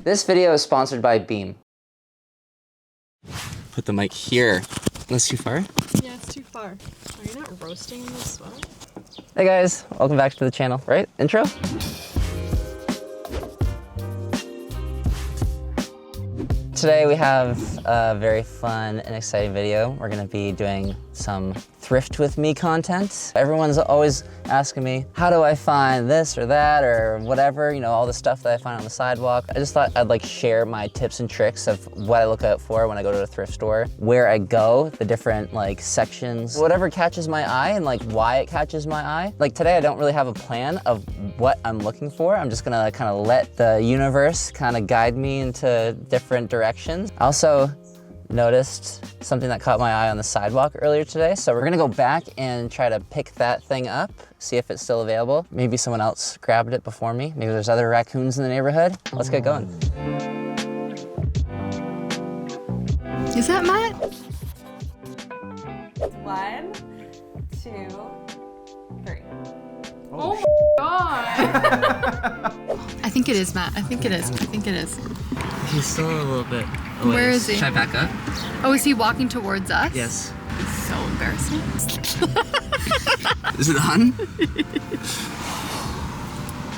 This video is sponsored by Beam. Put the mic here. That's too far? Yeah, it's too far. Are you not roasting in this sweat? Hey guys, welcome back to the channel, right? Intro? Today we have a very fun and exciting video. We're gonna be doing some thrift with me content. Everyone's always asking me, how do I find this or that or whatever, you know, all the stuff that I find on the sidewalk. I just thought I'd like share my tips and tricks of what I look out for when I go to a thrift store, where I go, the different like sections, whatever catches my eye and like why it catches my eye. Like today I don't really have a plan of what I'm looking for. I'm just gonna kind of let the universe kind of guide me into different directions. I also noticed something that caught my eye on the sidewalk earlier today. So we're gonna go back and try to pick that thing up, see if it's still available. Maybe someone else grabbed it before me. Maybe there's other raccoons in the neighborhood. Let's get going. Is that Matt? 1, 2, 3. Oh my god! I think it is Matt. I think it is. I think it is. He's still a little bit away. Where is he? Should I back up? Oh, is he walking towards us? Yes. It's so embarrassing. Is it on?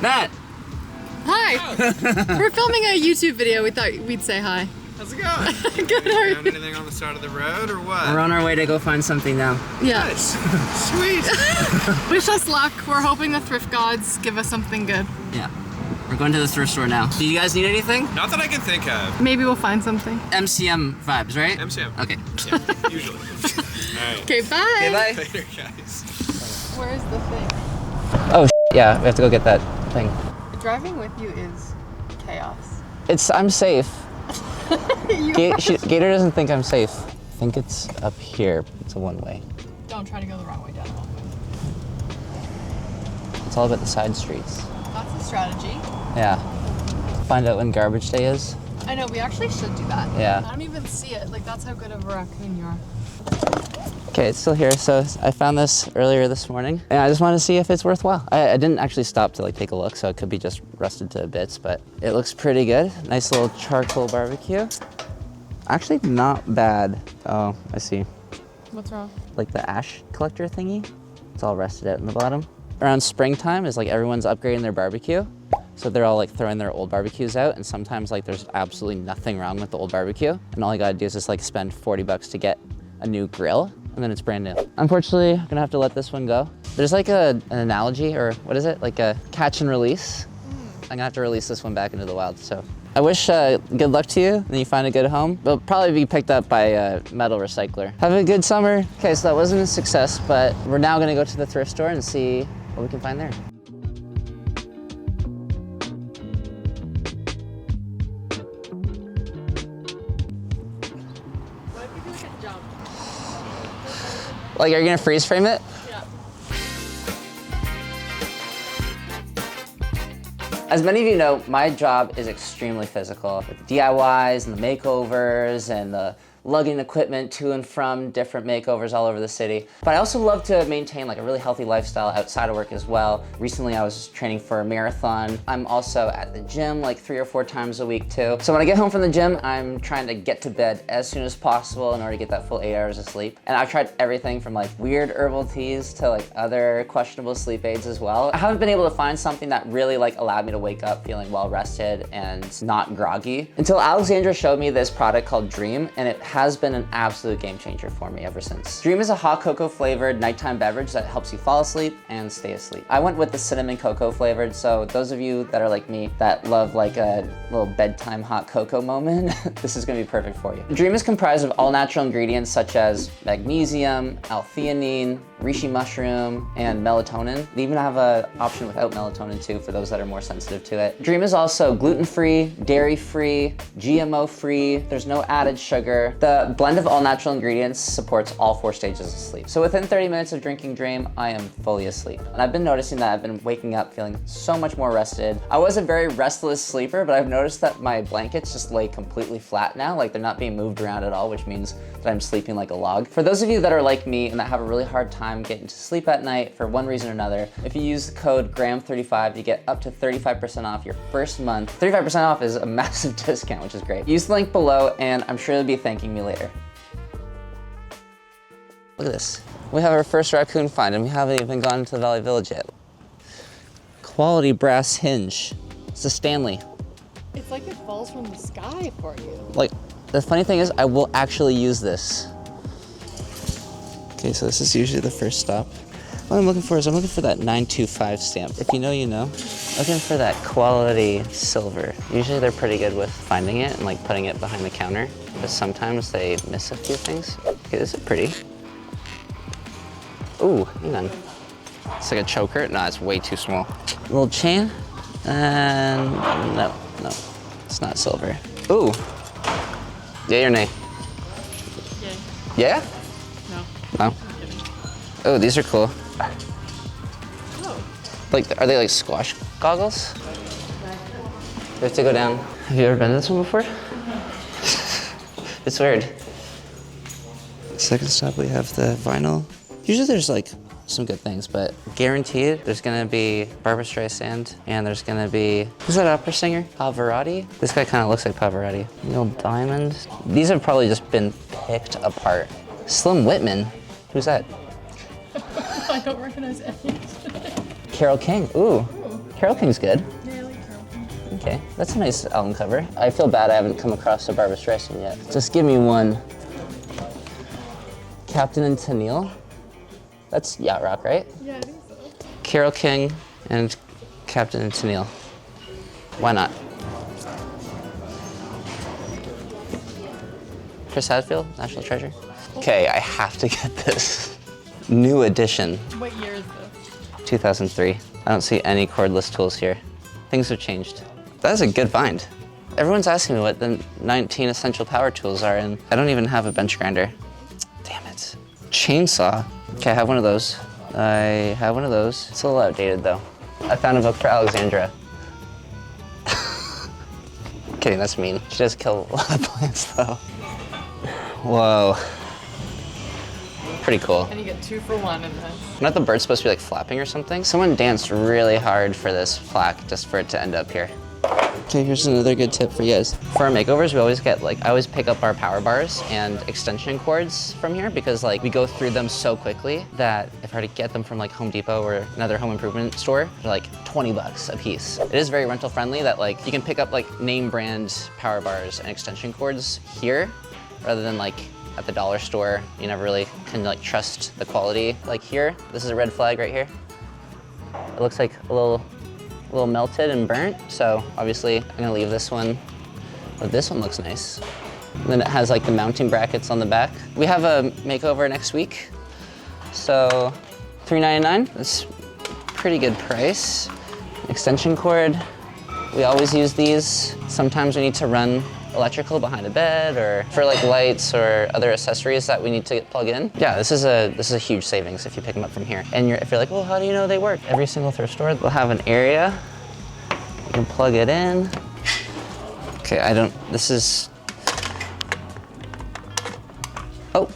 Matt! Hi! We're filming a YouTube video. We thought we'd say hi. How's it going? Good, how are you? Found anything on the side of the road or what? We're on our way to go find something now. Yeah. Nice. Sweet. Wish us luck. We're hoping the thrift gods give us something good. Yeah. We're going to the thrift store now. Do you guys need anything? Not that I can think of. Maybe we'll find something. MCM vibes, right? MCM. Okay. Yeah, usually. Alright. Okay, bye. Okay, bye. Later, guys. Where's the thing? Oh, yeah, we have to go get that thing. Driving with you is chaos. I'm safe. You Gator doesn't think I'm safe. I think it's up here. It's a one-way. Don't try to go the wrong way down the wrong way. It's all about the side streets. That's a strategy. Yeah. Find out when garbage day is. I know, we actually should do that. Yeah. I don't even see it. Like, that's how good of a raccoon you are. Okay, it's still here. So I found this earlier this morning, and I just wanted to see if it's worthwhile. I didn't actually stop to like take a look, so it could be just rusted to bits, but it looks pretty good. Nice little charcoal barbecue. Actually, not bad. Oh, I see. What's wrong? Like the ash collector thingy. It's all rusted out in the bottom. Around springtime is like everyone's upgrading their barbecue. So they're all like throwing their old barbecues out, and sometimes like there's absolutely nothing wrong with the old barbecue, and all you gotta do is just like spend 40 bucks to get a new grill, and then it's brand new. Unfortunately, I'm gonna have to let this one go. There's like an analogy, or what is it? Like a catch and release. I'm gonna have to release this one back into the wild, so. I wish good luck to you, and you find a good home. It'll probably be picked up by a metal recycler. Have a good summer. Okay, so that wasn't a success, but we're now gonna go to the thrift store and see what we can find there. What if we do like a jump? Like, are you gonna freeze frame it? Yeah. As many of you know, my job is extremely physical. With the DIYs and the makeovers and the lugging equipment to and from different makeovers all over the city. But I also love to maintain like a really healthy lifestyle outside of work as well. Recently I was training for a marathon. I'm also at the gym like 3 or 4 times a week too. So when I get home from the gym, I'm trying to get to bed as soon as possible in order to get that full 8 hours of sleep. And I've tried everything from like weird herbal teas to like other questionable sleep aids as well. I haven't been able to find something that really like allowed me to wake up feeling well rested and not groggy until Alexandra showed me this product called Dream, and it has been an absolute game changer for me ever since. Dream is a hot cocoa flavored nighttime beverage that helps you fall asleep and stay asleep. I went with the cinnamon cocoa flavored, so those of you that are like me that love like a little bedtime hot cocoa moment, this is gonna be perfect for you. Dream is comprised of all natural ingredients such as magnesium, L-theanine, reishi mushroom, and melatonin. They even have an option without melatonin too for those that are more sensitive to it. Dream is also gluten-free, dairy-free, GMO-free. There's no added sugar. The blend of all natural ingredients supports all 4 stages of sleep. So within 30 minutes of drinking Dream, I am fully asleep. And I've been noticing that I've been waking up feeling so much more rested. I was a very restless sleeper, but I've noticed that my blankets just lay completely flat now, like they're not being moved around at all, which means that I'm sleeping like a log. For those of you that are like me and that have a really hard time getting to sleep at night for one reason or another, if you use the code GRAHAM35, you get up to 35% off your first month. 35% off is a massive discount, which is great. Use the link below and I'm sure they'll be thanking me later. Look at this. We have our first raccoon find and we haven't even gone to the Valley Village yet. Quality brass hinge. It's a Stanley. It's like it falls from the sky for you. Like, the funny thing is I will actually use this. Okay, so this is usually the first stop. What I'm looking for is I'm looking for that 925 stamp. If you know, you know. Looking for that quality silver. Usually they're pretty good with finding it and like putting it behind the counter, but sometimes they miss a few things. Okay, this is pretty. Ooh, hang on. It's like a choker. No, it's way too small. Little chain, and no, it's not silver. Ooh, yay or nay? Yay. Yeah? No. No. Oh, these are cool. Oh. Like, are they like squash goggles? We have to go down. Have you ever been to this one before? It's weird. Second stop, we have the vinyl. Usually there's like some good things, but guaranteed there's gonna be Barbra Streisand and there's gonna be, who's that opera singer? Pavarotti? This guy kind of looks like Pavarotti. Neil Diamond. These have probably just been picked apart. Slim Whitman, who's that? I don't recognize any. Carole King, ooh. Carole King's good. Yeah, I like Carole King. Okay, that's a nice album cover. I feel bad I haven't come across a Barbra Streisand yet. Just give me one. Captain and Tennille. That's yacht rock, right? Yeah, I think so. Carole King and Captain and Tennille. Why not? Chris Hadfield, National Treasure. Okay, I have to get this. New edition, What year is this? 2003. I don't see any cordless tools here. Things have changed. That is a good find. Everyone's asking me what the 19 essential power tools are, and I don't even have a bench grinder. Damn it. Chainsaw. Okay, I have one of those. I have one of those. It's a little outdated though. I found a book for Alexandra. Kidding, that's mean. She does kill a lot of plants though. Whoa. Pretty cool. And you get 2 for 1 in this. Not the bird's supposed to be like flapping or something. Someone danced really hard for this plaque just for it to end up here. Okay, here's another good tip for you guys. For our makeovers, we always get I always pick up our power bars and extension cords from here because like we go through them so quickly that if I were to get them from like Home Depot or another home improvement store, they're like 20 bucks a piece. It is very rental friendly that like you can pick up like name brand power bars and extension cords here rather than like at the dollar store. You never really can like trust the quality. Like here, this is a red flag right here. It looks like a little melted and burnt, so obviously I'm gonna leave this one, but this one looks nice. And then it has like the mounting brackets on the back. We have a makeover next week, so $3.99, that's pretty good price. Extension cord, we always use these. Sometimes we need to run electrical behind a bed or for like lights or other accessories that we need to plug in. Yeah, this is a huge savings if you pick them up from here. And if you're like, well, how do you know they work? Every single thrift store will have an area. You can plug it in. Okay, oh.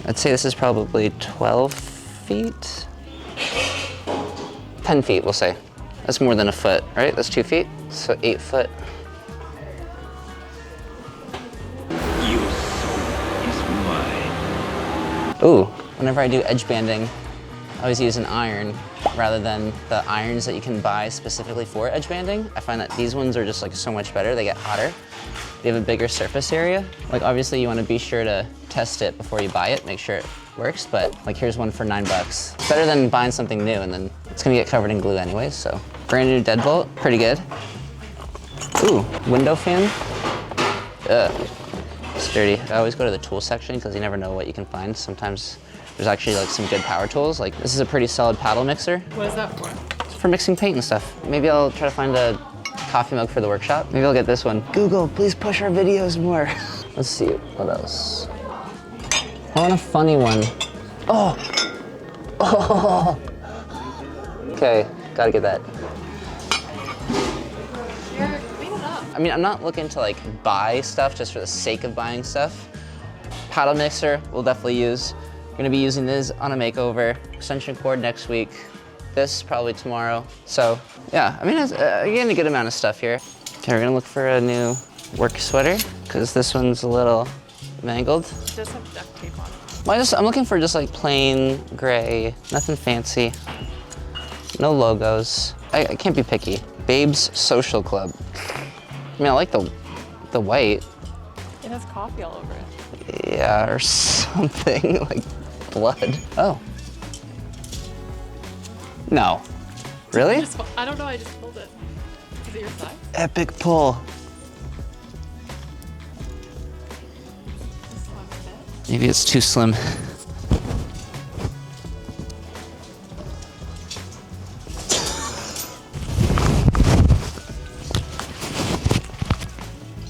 I'd say this is probably 12 feet. 10 feet, we'll say. That's more than a foot, right? That's 2 feet, so 8 foot. Ooh, whenever I do edge banding, I always use an iron rather than the irons that you can buy specifically for edge banding. I find that these ones are just like so much better. They get hotter. They have a bigger surface area. Like obviously you want to be sure to test it before you buy it, make sure it works, but like here's one for $9. It's better than buying something new and then it's gonna get covered in glue anyways, so. Brand new deadbolt, pretty good. Ooh, window fan. Ugh. Sturdy. I always go to the tool section because you never know what you can find. Sometimes there's actually like some good power tools. Like this is a pretty solid paddle mixer. What is that for? It's for mixing paint and stuff. Maybe I'll try to find a coffee mug for the workshop. Maybe I'll get this one. Google, please push our videos more. Let's see, what else? I want a funny one. Oh! Oh! Okay, gotta get that. I mean, I'm not looking to like buy stuff just for the sake of buying stuff. Paddle mixer we'll definitely use. We're gonna be using this on a makeover. Extension cord next week. This probably tomorrow. So yeah, I mean, it's, getting a good amount of stuff here. Okay, we're gonna look for a new work sweater because this one's a little mangled. It does have duct tape on it. Well, I'm looking for just like plain gray, nothing fancy. No logos. I can't be picky. Babe's Social Club. I mean, I like the white. It has coffee all over it. Yeah, or something, like blood. Oh. No. Really? I don't know, I just pulled it. Is it your size? Epic pull. This one fit? Maybe it's too slim.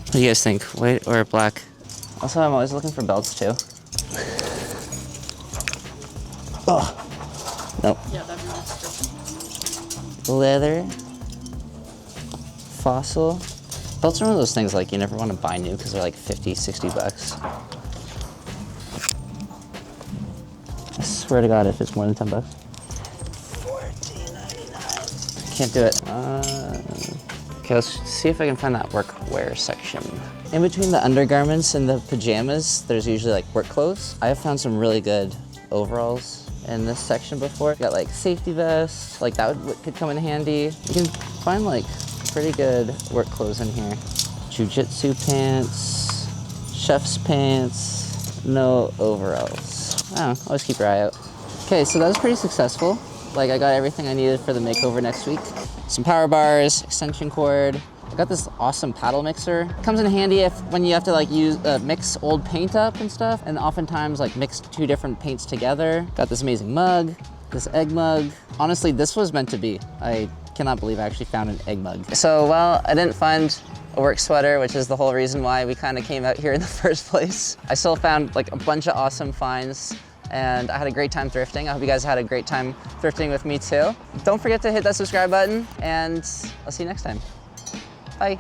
What do you guys think, white or black? Also, I'm always looking for belts too. Oh, nope. Yeah, that'd be restricted. Leather, fossil. Belts are one of those things like you never want to buy new because they're like 50, 60 bucks. I swear to God, if it's more than 10 bucks. $14.99. Can't do it. Okay, let's see if I can find that workwear section. In between the undergarments and the pajamas, there's usually like work clothes. I have found some really good overalls in this section before. Got like safety vests, like that could come in handy. You can find like pretty good work clothes in here. Jiu-jitsu pants, chef's pants, no overalls. I don't know, always keep your eye out. Okay, so that was pretty successful. Like I got everything I needed for the makeover next week. Some power bars, extension cord. I got this awesome paddle mixer. It comes in handy when you have to like mix old paint up and stuff, and oftentimes like mix two different paints together. Got this amazing mug, this egg mug. Honestly, this was meant to be. I cannot believe I actually found an egg mug. So, well, I didn't find a work sweater, which is the whole reason why we kind of came out here in the first place. I still found like a bunch of awesome finds, and I had a great time thrifting. I hope you guys had a great time thrifting with me too. Don't forget to hit that subscribe button, and I'll see you next time. Bye.